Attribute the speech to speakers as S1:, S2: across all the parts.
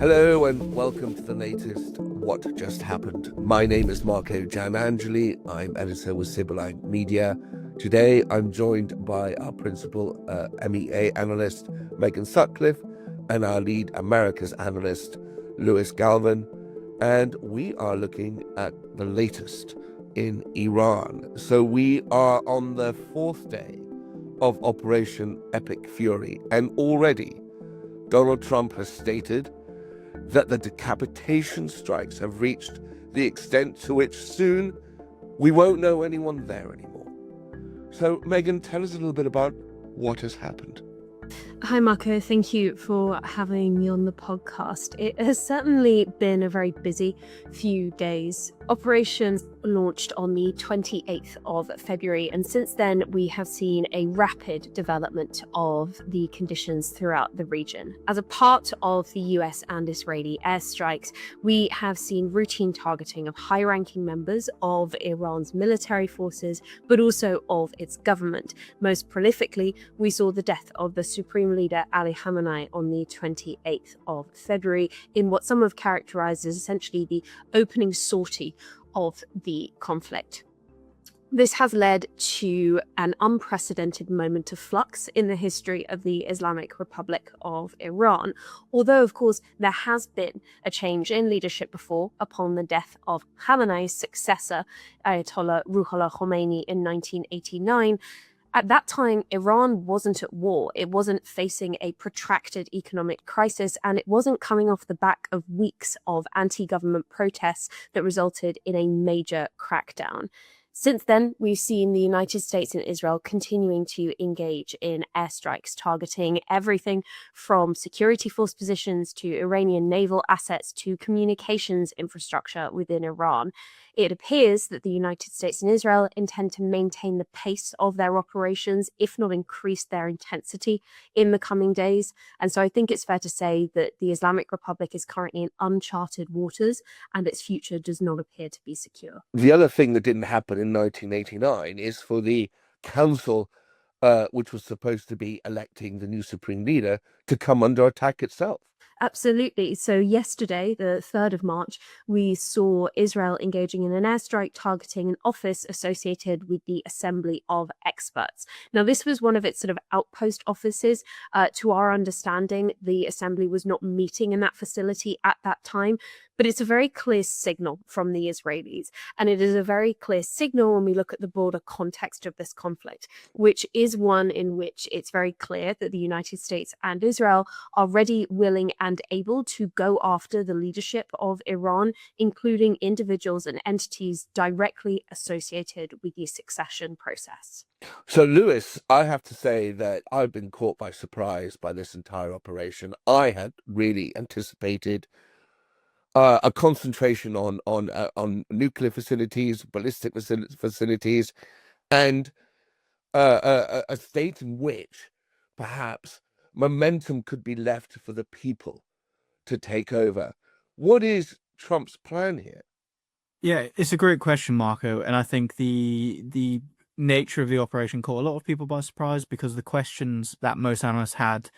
S1: Hello and welcome to the latest What Just Happened. My name is Marco Giannangeli. I'm editor with Sibylline Media. Today I'm joined by our principal MEA analyst, Megan Sutcliffe, and our lead Americas analyst, Galvin. And we are looking at the latest in Iran. So we are on the fourth day of Operation Epic Fury, and already Donald Trump has stated that the decapitation strikes have reached the extent to which soon we won't know anyone there anymore. So, Megan, tell us a little bit about what has happened.
S2: Hi, Marco. Thank you for having me on the podcast. It has certainly been a very busy few days. Operation launched on the 28th of February, and since then we have seen a rapid development of the conditions throughout the region. As a part of the US and Israeli airstrikes, we have seen routine targeting of high-ranking members of Iran's military forces, but also of its government. Most prolifically, we saw the death of the Supreme Leader Ali Khamenei on the 28th of February in what some have characterized as essentially the opening sortie of the conflict. This has led to an unprecedented moment of flux in the history of the Islamic Republic of Iran. Although, of course, there has been a change in leadership before upon the death of Khamenei's successor, Ayatollah Ruhollah Khomeini, in 1989. At that time, Iran wasn't at war. It wasn't facing a protracted economic crisis, and it wasn't coming off the back of weeks of anti-government protests that resulted in a major crackdown. Since then, we've seen the United States and Israel continuing to engage in airstrikes, targeting everything from security force positions to Iranian naval assets to communications infrastructure within Iran. It appears that the United States and Israel intend to maintain the pace of their operations, if not increase their intensity in the coming days. And so I think it's fair to say that the Islamic Republic is currently in uncharted waters and its future does not appear to be secure.
S1: The other thing that didn't happen in 1989 is for the council, which was supposed to be electing the new supreme leader, to come under attack itself.
S2: Absolutely. So yesterday, the 3rd of March, we saw Israel engaging in an airstrike targeting an office associated with the Assembly of Experts. Now, this was one of its sort of outpost offices. To our understanding, the assembly was not meeting in that facility at that time, but it's a very clear signal from the Israelis. And it is a very clear signal when we look at the broader context of this conflict, which is one in which it's very clear that the United States and Israel are ready, willing, and able to go after the leadership of Iran, including individuals and entities directly associated with the succession process.
S1: So, Lewis, I have to say that I've been caught by surprise by this entire operation. I had really anticipated a concentration on nuclear facilities, ballistic facilities, and a state in which perhaps momentum could be left for the people to take over. What is Trump's plan here?
S3: Yeah, it's a great question, Marco, and I think the nature of the operation caught a lot of people by surprise because the questions that most analysts had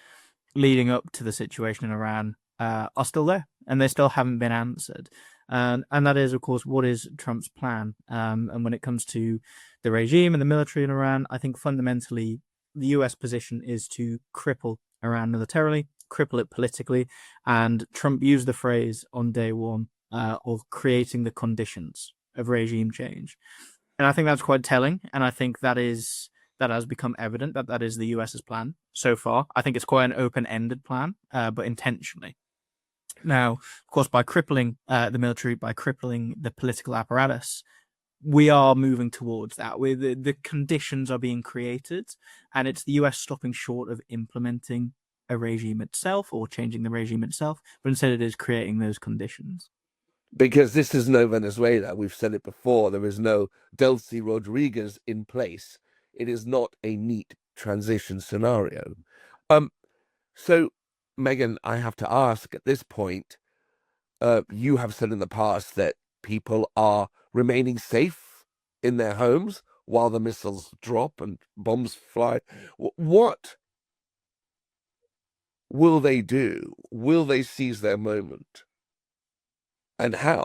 S3: leading up to the situation in Iran are still there, and they still haven't been answered. And that is, of course, what is Trump's plan? And when it comes to the regime and the military in Iran, I think fundamentally the US position is to cripple Iran militarily, cripple it politically, and Trump used the phrase on day one of creating the conditions of regime change. And I think that's quite telling, and I think that has become evident that is the US's plan so far. I think it's quite an open-ended plan, but intentionally. Now, of course, by crippling the military, by crippling the political apparatus, we are moving towards that. The conditions are being created, and it's the US stopping short of implementing a regime itself or changing the regime itself, but instead it is creating those conditions.
S1: Because this is no Venezuela. We've said it before. There is no Delcy Rodriguez in place. It is not a neat transition scenario. So, Megan, I have to ask at this point, you have said in the past that people are remaining safe in their homes while the missiles drop and bombs fly. What will they do? Will they seize their moment? And how?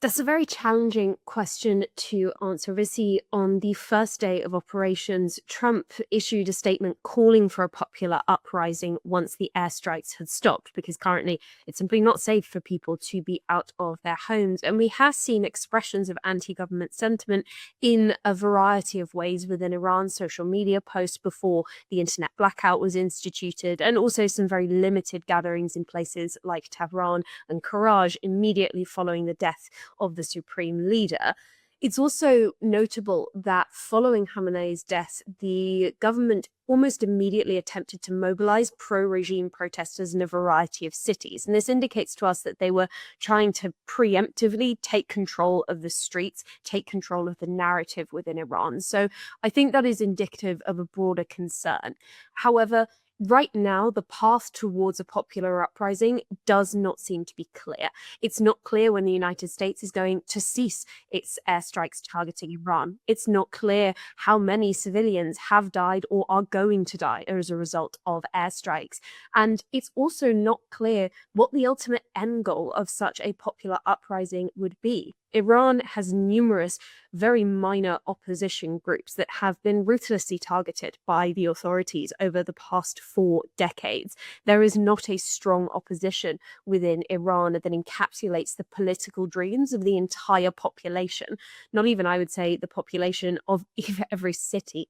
S2: That's a very challenging question to answer. Obviously, on the first day of operations, Trump issued a statement calling for a popular uprising once the airstrikes had stopped, because currently it's simply not safe for people to be out of their homes. And we have seen expressions of anti-government sentiment in a variety of ways within Iran, social media posts before the internet blackout was instituted, and also some very limited gatherings in places like Tehran and Karaj immediately following the death of the Supreme Leader. It's also notable that following Khamenei's death, the government almost immediately attempted to mobilize pro-regime protesters in a variety of cities. And this indicates to us that they were trying to preemptively take control of the streets, take control of the narrative within Iran. So I think that is indicative of a broader concern. However, right now, the path towards a popular uprising does not seem to be clear. It's not clear when the United States is going to cease its airstrikes targeting Iran. It's not clear how many civilians have died or are going to die as a result of airstrikes. And it's also not clear what the ultimate end goal of such a popular uprising would be. Iran has numerous very minor opposition groups that have been ruthlessly targeted by the authorities over the past 4 decades. There is not a strong opposition within Iran that encapsulates the political dreams of the entire population, not even, I would say, the population of every city.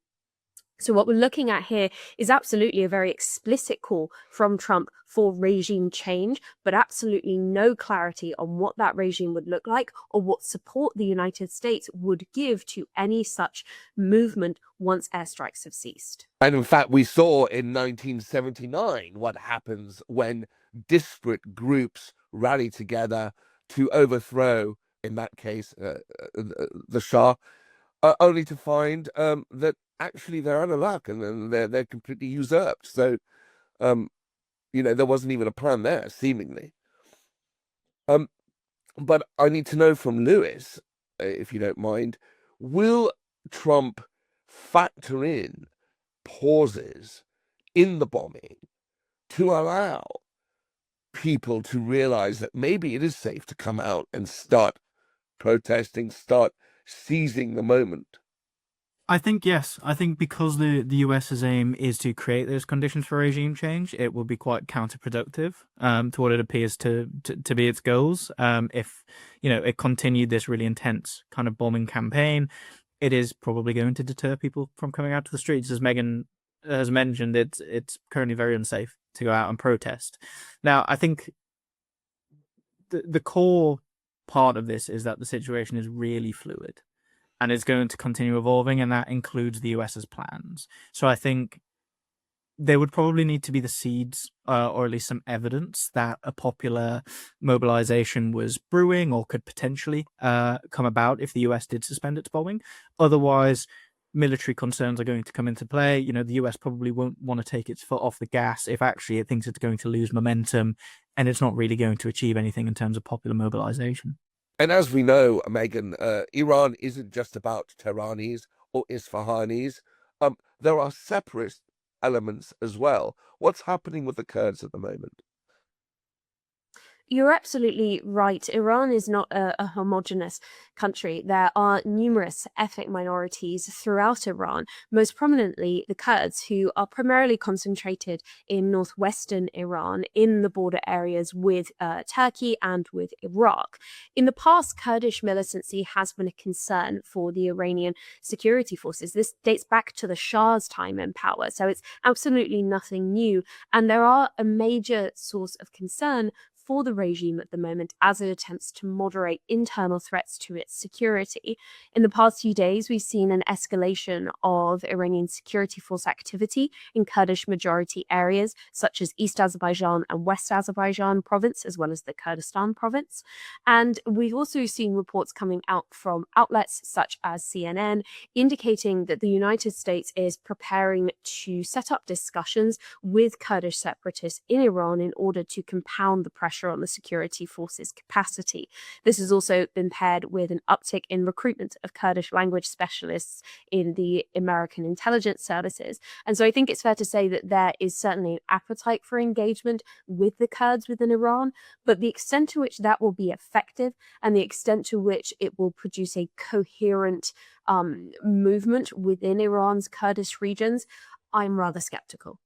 S2: So what we're looking at here is absolutely a very explicit call from Trump for regime change, but absolutely no clarity on what that regime would look like or what support the United States would give to any such movement once airstrikes have ceased.
S1: And in fact, we saw in 1979 what happens when disparate groups rally together to overthrow, in that case, the Shah, only to find that actually they're out of luck and they're completely usurped. So, there wasn't even a plan there, seemingly. But I need to know from Lewis, if you don't mind, will Trump factor in pauses in the bombing to allow people to realize that maybe it is safe to come out and start protesting, start seizing the moment?
S3: I think yes. I think because the US's aim is to create those conditions for regime change, it will be quite counterproductive to what it appears to be its goals. If it continued this really intense kind of bombing campaign, it is probably going to deter people from coming out to the streets. As Megan has mentioned, it's currently very unsafe to go out and protest. Now, I think the core part of this is that the situation is really fluid and it's going to continue evolving, and that includes the US's plans. So I think there would probably need to be the seeds, or at least some evidence that a popular mobilization was brewing or could potentially come about if the US did suspend its bombing. Otherwise, military concerns are going to come into play. The US probably won't want to take its foot off the gas if actually it thinks it's going to lose momentum and it's not really going to achieve anything in terms of popular mobilization.
S1: And as we know, Megan, Iran isn't just about Tehranis or Isfahanis. There are separatist elements as well. What's happening with the Kurds at the moment?
S2: You're absolutely right. Iran is not a homogenous country. There are numerous ethnic minorities throughout Iran, most prominently the Kurds, who are primarily concentrated in northwestern Iran, in the border areas with Turkey and with Iraq. In the past, Kurdish militancy has been a concern for the Iranian security forces. This dates back to the Shah's time in power, so it's absolutely nothing new. And there are a major source of concern for the regime at the moment as it attempts to moderate internal threats to its security. In the past few days, we've seen an escalation of Iranian security force activity in Kurdish majority areas, such as East Azerbaijan and West Azerbaijan province, as well as the Kurdistan province. And we've also seen reports coming out from outlets such as CNN indicating that the United States is preparing to set up discussions with Kurdish separatists in Iran in order to compound the pressure pressure on the security forces' capacity. This has also been paired with an uptick in recruitment of Kurdish language specialists in the American intelligence services. And so I think it's fair to say that there is certainly an appetite for engagement with the Kurds within Iran, but the extent to which that will be effective and the extent to which it will produce a coherent movement within Iran's Kurdish regions, I'm rather skeptical.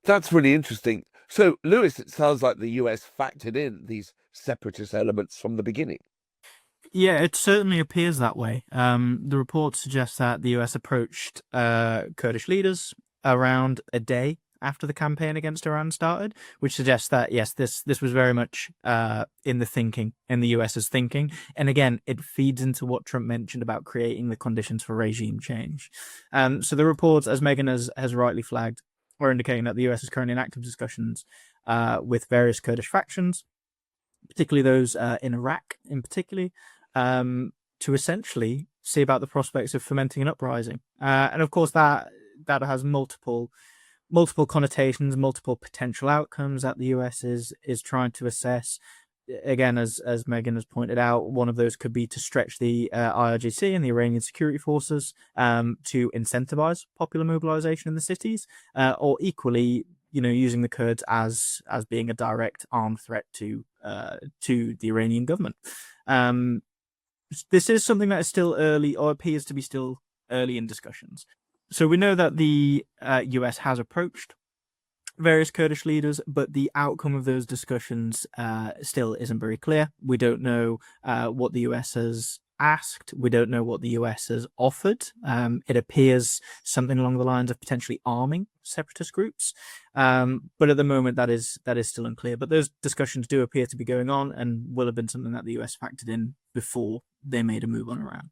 S1: That's really interesting. So, Lewis, it sounds like the US factored in these separatist elements from the beginning.
S3: Yeah, it certainly appears that way. The report suggests that the US approached Kurdish leaders around a day after the campaign against Iran started, which suggests that, yes, this was very much in the US's thinking. And again, it feeds into what Trump mentioned about creating the conditions for regime change. So the reports, as Megan has rightly flagged, are indicating that the US is currently in active discussions with various Kurdish factions, particularly those in Iraq in particular, to essentially see about the prospects of fomenting an uprising. And of course, that has multiple connotations, multiple potential outcomes that the US is trying to assess. Again, as Megan has pointed out, one of those could be to stretch the IRGC and the Iranian security forces to incentivize popular mobilization in the cities, or equally, using the Kurds as being a direct armed threat to the Iranian government. This is something that is still early, or appears to be still early in discussions. So we know that the US has approached various Kurdish leaders, but the outcome of those discussions still isn't very clear. We don't know what the US has asked. We don't know what the US has offered. It appears something along the lines of potentially arming separatist groups, but at the moment that is still unclear. But those discussions do appear to be going on, and will have been something that the US factored in before they made a move on Iran.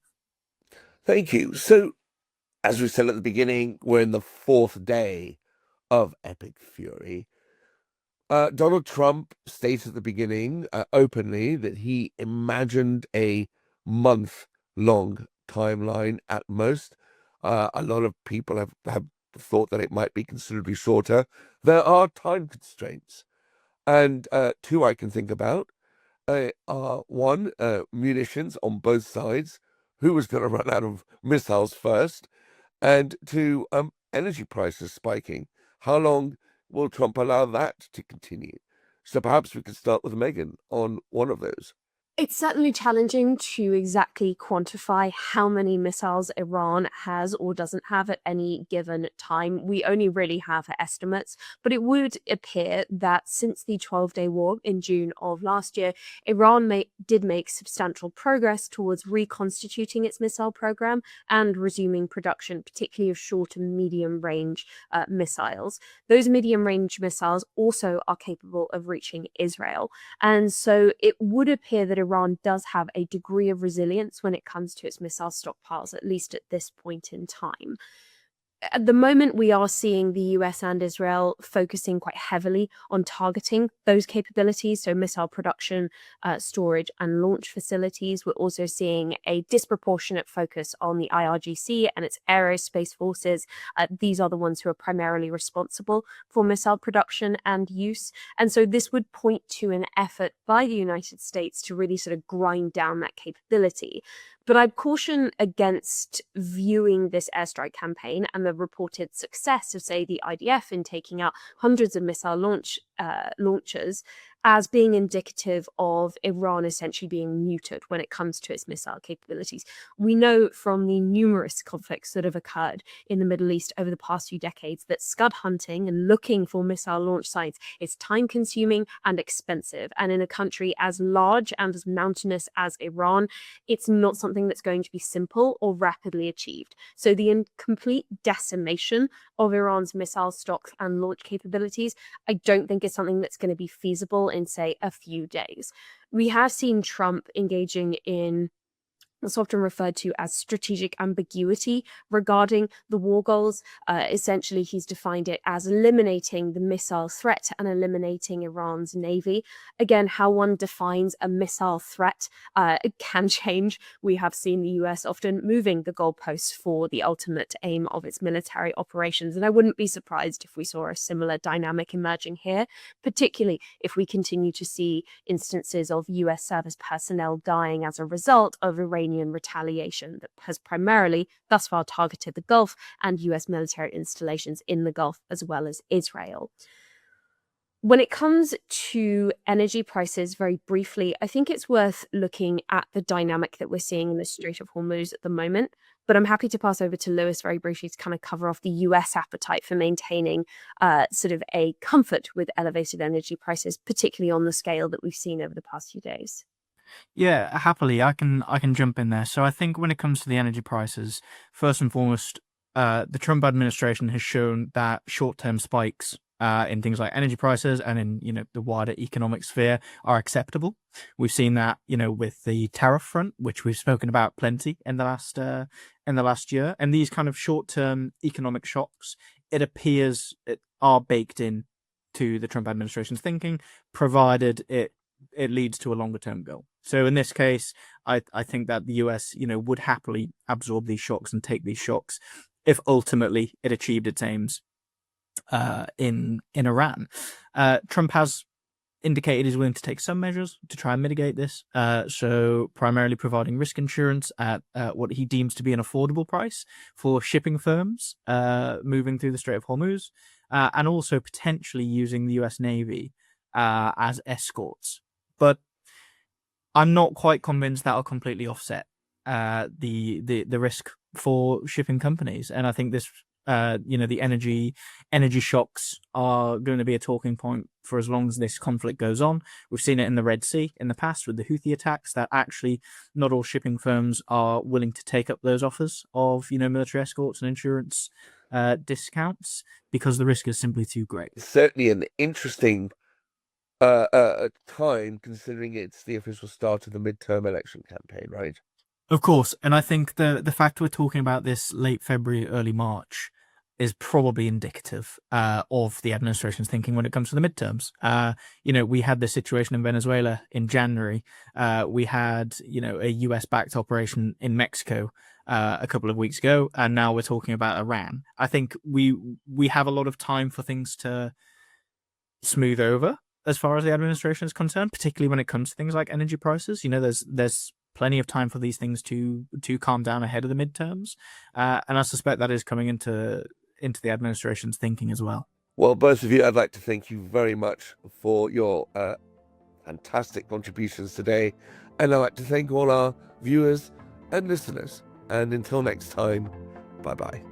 S1: Thank you. So, as we said at the beginning, we're in the fourth day of epic fury. Donald Trump stated at the beginning openly that he imagined a month-long timeline at most. A lot of people have thought that it might be considerably shorter. There are time constraints, and two I can think about are one, munitions on both sides. Who was going to run out of missiles first? And two, energy prices spiking. How long will Trump allow that to continue? So perhaps we could start with Megan on one of those.
S2: It's certainly challenging to exactly quantify how many missiles Iran has or doesn't have at any given time. We only really have estimates, but it would appear that since the 12-day war in June of last year, Iran did make substantial progress towards reconstituting its missile program and resuming production, particularly of short and medium-range missiles. Those medium-range missiles also are capable of reaching Israel. And so it would appear that Iran does have a degree of resilience when it comes to its missile stockpiles, at least at this point in time. At the moment, we are seeing the US and Israel focusing quite heavily on targeting those capabilities, so missile production, storage, and launch facilities. We're also seeing a disproportionate focus on the IRGC and its aerospace forces. These are the ones who are primarily responsible for missile production and use. And so this would point to an effort by the United States to really sort of grind down that capability. But I'd caution against viewing this airstrike campaign and the reported success of, say, the IDF in taking out hundreds of missile launchers as being indicative of Iran essentially being neutered when it comes to its missile capabilities. We know from the numerous conflicts that have occurred in the Middle East over the past few decades that scud hunting and looking for missile launch sites is time-consuming and expensive. And in a country as large and as mountainous as Iran, it's not something that's going to be simple or rapidly achieved. So the complete decimation of Iran's missile stocks and launch capabilities, I don't think is something that's going to be feasible in, say, a few days. We have seen Trump engaging in That's often referred to as strategic ambiguity regarding the war goals. Essentially, he's defined it as eliminating the missile threat and eliminating Iran's navy. Again, how one defines a missile threat can change. We have seen the US often moving the goalposts for the ultimate aim of its military operations. And I wouldn't be surprised if we saw a similar dynamic emerging here, particularly if we continue to see instances of US service personnel dying as a result of Iranian retaliation that has primarily thus far targeted the Gulf and US military installations in the Gulf as well as Israel. When it comes to energy prices, very briefly, I think it's worth looking at the dynamic that we're seeing in the Strait of Hormuz at the moment. But I'm happy to pass over to Lewis very briefly to kind of cover off the US appetite for maintaining sort of a comfort with elevated energy prices, particularly on the scale that we've seen over the past few days.
S3: Yeah, happily, I can jump in there. So I think when it comes to the energy prices, first and foremost, the Trump administration has shown that short-term spikes in things like energy prices and in the wider economic sphere are acceptable. We've seen that with the tariff front, which we've spoken about plenty in the last year, and these kind of short-term economic shocks, it appears are baked in to the Trump administration's thinking, provided it leads to a longer-term goal. So in this case, I think that the US would happily absorb these shocks and take these shocks if ultimately it achieved its aims in Iran. Trump has indicated he's willing to take some measures to try and mitigate this. So primarily providing risk insurance at what he deems to be an affordable price for shipping firms moving through the Strait of Hormuz, and also potentially using the US Navy as escorts. But I'm not quite convinced that'll completely offset the risk for shipping companies, and I think this the energy shocks are going to be a talking point for as long as this conflict goes on. We've seen it in the Red Sea in the past with the Houthi attacks, that actually not all shipping firms are willing to take up those offers of military escorts and insurance discounts because the risk is simply too great.
S1: It's certainly an interesting time, considering it's the official start of the midterm election campaign, right?
S3: Of course, and I think the fact we're talking about this late February, early March is probably indicative of the administration's thinking when it comes to the midterms. We had this situation in Venezuela in January. We had a US-backed operation in Mexico a couple of weeks ago, and now we're talking about Iran. I think we have a lot of time for things to smooth over as far as the administration is concerned, particularly when it comes to things like energy prices. There's plenty of time for these things to calm down ahead of the midterms, and I suspect that is coming into the administration's thinking as well.
S1: Well, both of you, I'd like to thank you very much for your fantastic contributions today, and I'd like to thank all our viewers and listeners. And until next time, bye-bye.